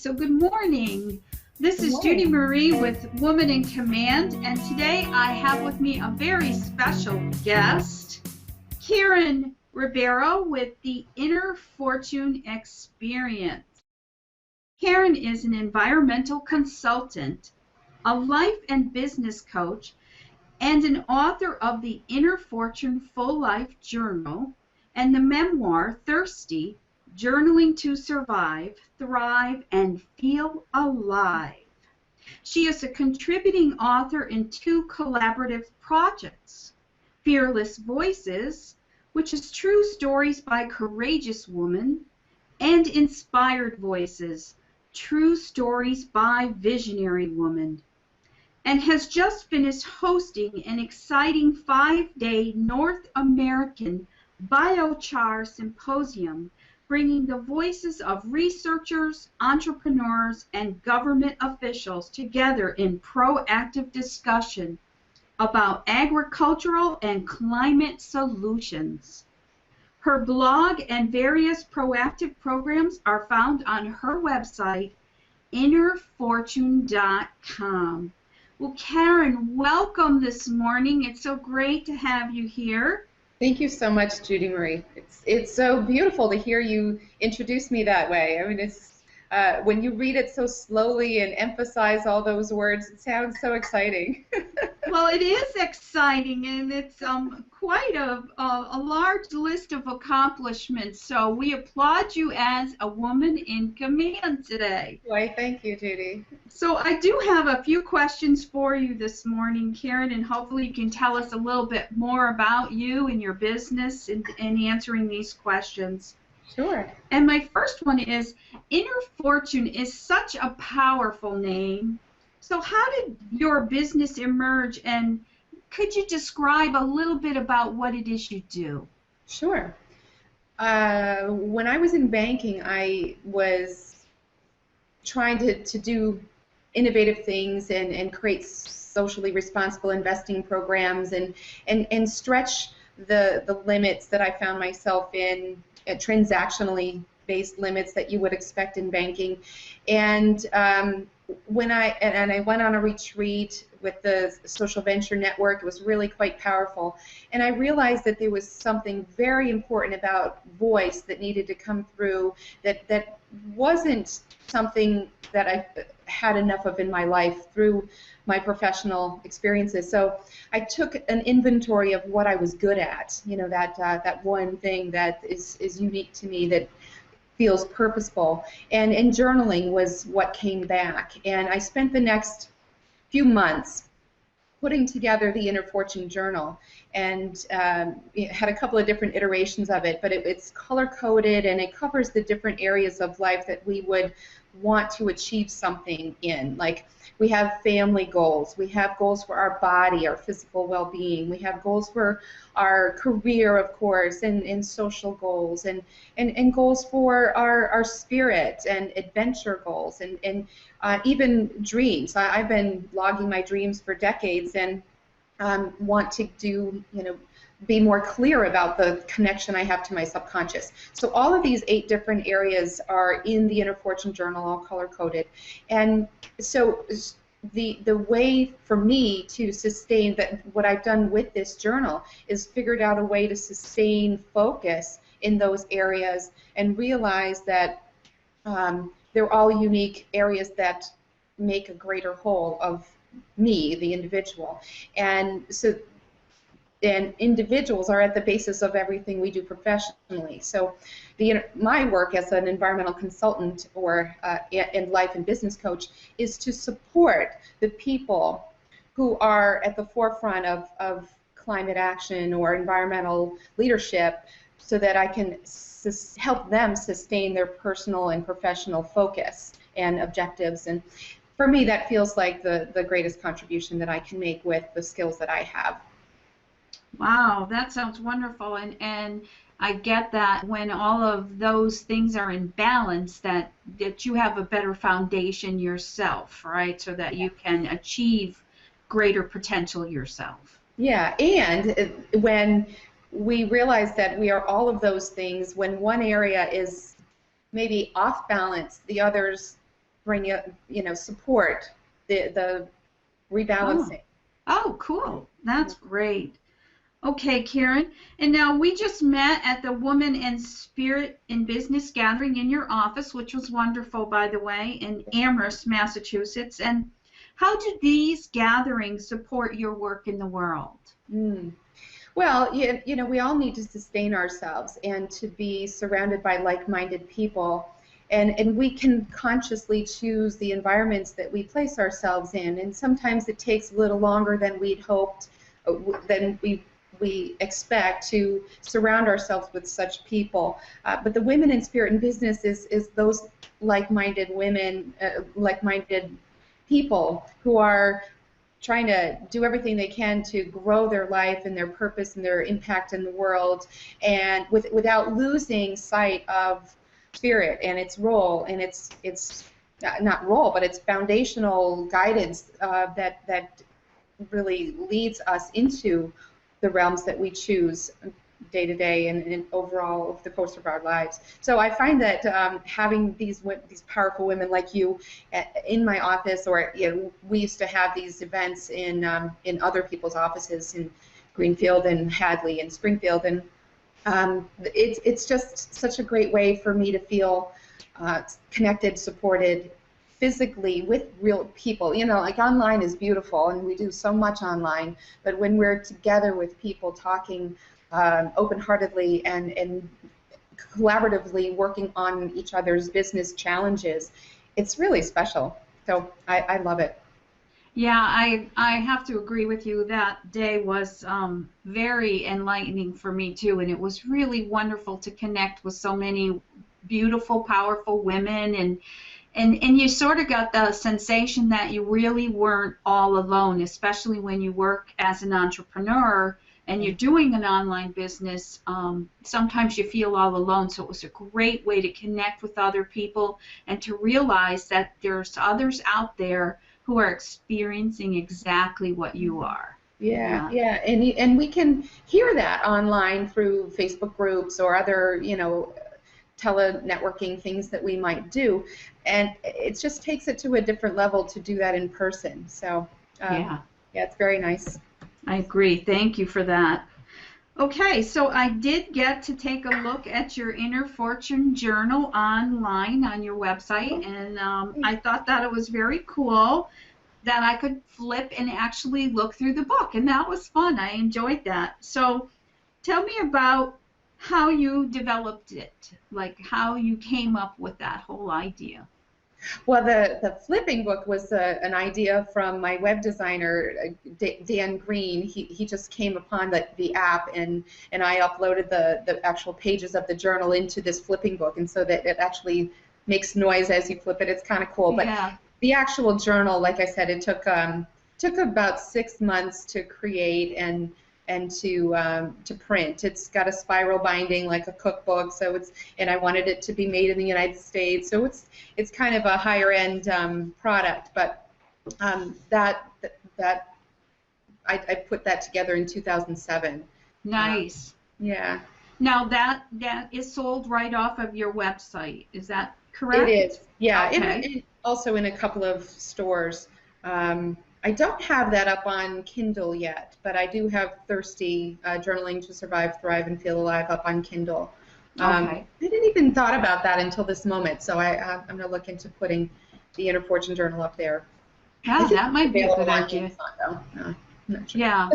So good morning. This Good is Judy morning. Marie with Woman in Command, and today I have with me a very special guest, Karen Ribiero with the Inner Fortune Experience. Karen is an environmental consultant, a life and business coach, and an author of the Inner Fortune Full Life Journal and the memoir Thirsty: Journaling to Survive, Thrive, and Feel Alive. She is a contributing author in two collaborative projects, Fearless Voices, which is true stories by courageous women, and Inspired Voices, true stories by visionary women, and has just finished hosting an exciting 5-day North American biochar symposium, bringing the voices of researchers, entrepreneurs, and government officials together in proactive discussion about agricultural and climate solutions. Her blog and various proactive programs are found on her website, innerfortune.com. Well, Karen, welcome this morning. It's so great to have you here. Thank you so much, Judy Marie. It's so beautiful to hear you introduce me that way. I mean, it's when you read it so slowly and emphasize all those words, it sounds so exciting. Well, it is exciting, and it's quite a large list of accomplishments. So we applaud you as a woman in command today. Why, thank you, Judy. So I do have a few questions for you this morning, Karen, and hopefully you can tell us a little bit more about you and your business in answering these questions. Sure. And my first one is, Inner Fortune is such a powerful name. So how did your business emerge, and could you describe a little bit about what it is you do? Sure. When I was in banking, I was trying to do innovative things and create socially responsible investing programs and stretch the limits that I found myself in, transactionally based limits that you would expect in banking. And when I went on a retreat with the Social Venture Network, it was really quite powerful. And I realized that there was something very important about voice that needed to come through that wasn't something that I had enough of in my life through my professional experiences. So I took an inventory of what I was good at, you know, that one thing that is unique to me, that feels purposeful, and journaling was what came back. And I spent the next few months putting together the Inner Fortune Journal, and it had a couple of different iterations of it, but it's color-coded, and it covers the different areas of life that we would want to achieve something in. Like, we have family goals, we have goals for our body, our physical well-being, we have goals for our career, of course, and social goals, and goals for our spirit, and adventure goals, and even dreams. I've been logging my dreams for decades, and want to do, be more clear about the connection I have to my subconscious. So all of these 8 different areas are in the Inner Fortune Journal, all color-coded. And so the way for me to sustain that, what I've done with this journal is figured out a way to sustain focus in those areas and realize that they're all unique areas that make a greater whole of me, the individual. And so, and individuals are at the basis of everything we do professionally. So my work as an environmental consultant or and life and business coach is to support the people who are at the forefront of climate action or environmental leadership, so that I can help them sustain their personal and professional focus and objectives. And for me, that feels like the greatest contribution that I can make with the skills that I have. Wow, that sounds wonderful, and I get that when all of those things are in balance, that you have a better foundation yourself, right? So that you can achieve greater potential yourself. Yeah, and when we realize that we are all of those things, when one area is maybe off balance, the others bring support the Oh, rebalancing. oh, cool. That's great. Okay, Karen. And now we just met at the Woman and Spirit in Business gathering in your office, which was wonderful, by the way, in Amherst, Massachusetts. And how do these gatherings support your work in the world? Mm. Well, we all need to sustain ourselves and to be surrounded by like-minded people. And we can consciously choose the environments that we place ourselves in. And sometimes it takes a little longer than we'd hoped, than we expect to surround ourselves with such people. But the Women in Spirit and Business is those like-minded women, like-minded people who are trying to do everything they can to grow their life and their purpose and their impact in the world, and without losing sight of spirit and its role and its not role, but its foundational guidance that really leads us into the realms that we choose day to day and overall over the course of our lives. So I find that having these powerful women like you in my office, or we used to have these events in other people's offices in Greenfield and Hadley and Springfield, and it's just such a great way for me to feel connected, supported physically with real people. Like online is beautiful and we do so much online, but when we're together with people talking open-heartedly and collaboratively working on each other's business challenges, it's really special. So I love it. Yeah, I have to agree with you. That day was very enlightening for me too, and it was really wonderful to connect with so many beautiful, powerful women, and you sort of got the sensation that you really weren't all alone, especially when you work as an entrepreneur and you're doing an online business. Sometimes you feel all alone, so it was a great way to connect with other people and to realize that there's others out there who are experiencing exactly what you are. Yeah, and we can hear that online through Facebook groups or other, tele-networking things that we might do, and it just takes it to a different level to do that in person. So, Yeah, yeah, it's very nice. I agree. Thank you for that. Okay, so I did get to take a look at your Inner Fortune Journal online on your website, and I thought that it was very cool that I could flip and actually look through the book, and that was fun. I enjoyed that. So tell me about how you developed it, like how you came up with that whole idea. Well, the flipping book was an idea from my web designer, Dan Green. He just came upon the app, and I uploaded the actual pages of the journal into this flipping book, and so that it actually makes noise as you flip it. It's kind of cool. But Yeah. the actual journal, like I said, it took about 6 months to create and to print. It's got a spiral binding like a cookbook, and I wanted it to be made in the United States, so it's kind of a higher end product. But that I put that together in 2007. Nice. Yeah. Now that is sold right off of your website. Is that It correct? is, yeah, Okay. and also in a couple of stores. I don't have that up on Kindle yet, but I do have Thirsty, Journaling to Survive, Thrive, and Feel Alive up on Kindle. I Okay. didn't even thought about that until this moment, so I'm going to look into putting the Inner Fortune Journal up there. I Yeah, think that it's might be a good available on idea. Amazon, though. No, I'm not sure. Yeah.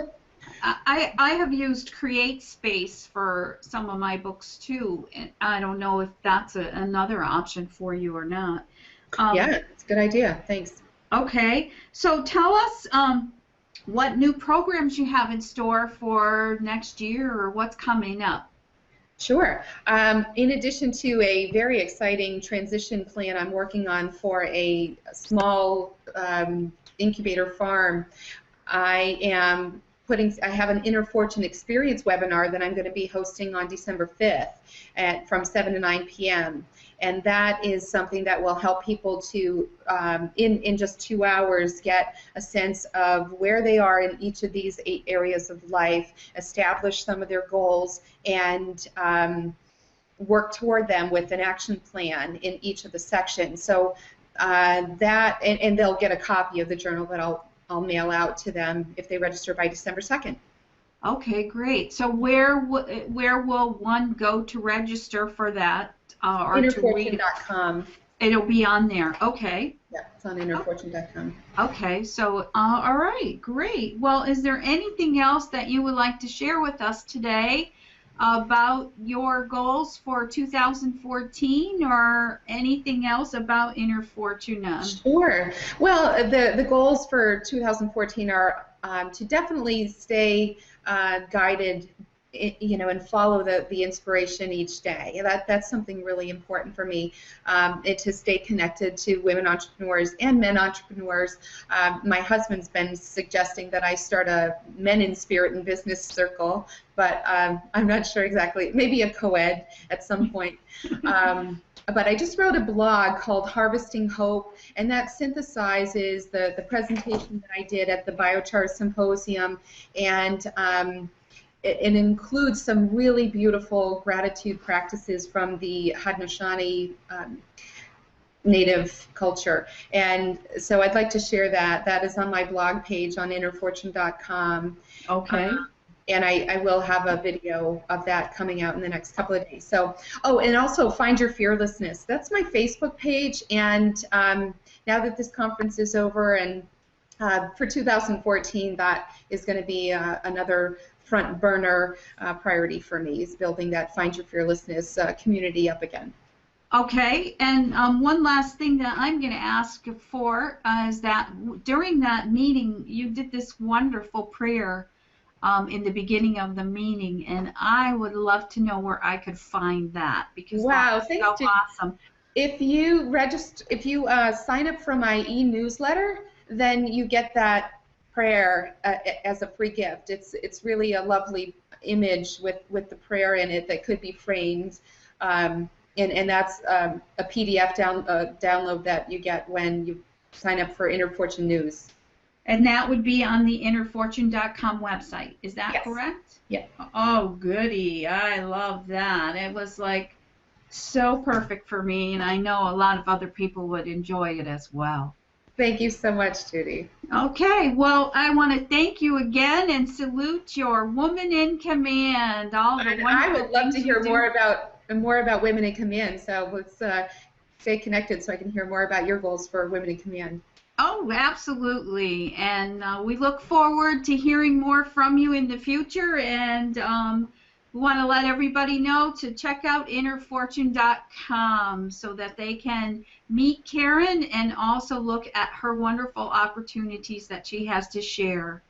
I have used Create Space for some of my books too, and I don't know if that's another option for you or not. Yeah, Um, it's a good idea. Thanks. okay, so tell us what new programs you have in store for next year or what's coming up. Sure. In addition to a very exciting transition plan I'm working on for a small incubator farm, I have an Inner Fortune Experience webinar that I'm going to be hosting on December 5th from 7 to 9 p.m. And that is something that will help people to, in just 2 hours, get a sense of where they are in each of these 8 areas of life, establish some of their goals, and work toward them with an action plan in each of the sections. So that and they'll get a copy of the journal that I'll mail out to them if they register by December 2nd. Okay, great. So where will one go to register for that or to read it? Innerfortune.com. It'll be on there. Okay. Yeah, it's on innerfortune.com. Okay. So all right, great. Well, is there anything else that you would like to share with us today about your goals for 2014 or anything else about Inner Fortune? Sure. Well, the goals for 2014 are to definitely stay guided, and follow the inspiration each day. That's something really important for me, to stay connected to women entrepreneurs and men entrepreneurs. My husband's been suggesting that I start a Men in Spirit and Business circle, but I'm not sure exactly. Maybe a co-ed at some point. But I just wrote a blog called Harvesting Hope, and that synthesizes the presentation that I did at the Biochar Symposium, and it includes some really beautiful gratitude practices from the Haudenosaunee native culture. And so I'd like to share that. That is on my blog page on innerfortune.com. Okay. And I will have a video of that coming out in the next couple of days. So, and also Find Your Fearlessness. That's my Facebook page. And now that this conference is over, and for 2014, that is going to be another front burner priority for me, is building that Find Your Fearlessness community up again. Okay, and one last thing that I'm going to ask for is that during that meeting, you did this wonderful prayer in the beginning of the meeting, and I would love to know where I could find that, because wow, that's so awesome. If you sign up for my e-newsletter, then you get that prayer as a free gift. It's really a lovely image with the prayer in it that could be framed, and that's a PDF download that you get when you sign up for Inner Fortune News. And that would be on the innerfortune.com website. Is that yes. correct? Yeah. Oh, goody. I love that. It was like so perfect for me, and I know a lot of other people would enjoy it as well. Thank you so much, Judy. Okay, well, I want to thank you again and salute your Woman in Command. I would love to hear more about Women in Command, so let's stay connected so I can hear more about your goals for Women in Command. Oh, absolutely. And we look forward to hearing more from you in the future. And we want to let everybody know to check out innerfortune.com so that they can meet Karen and also look at her wonderful opportunities that she has to share.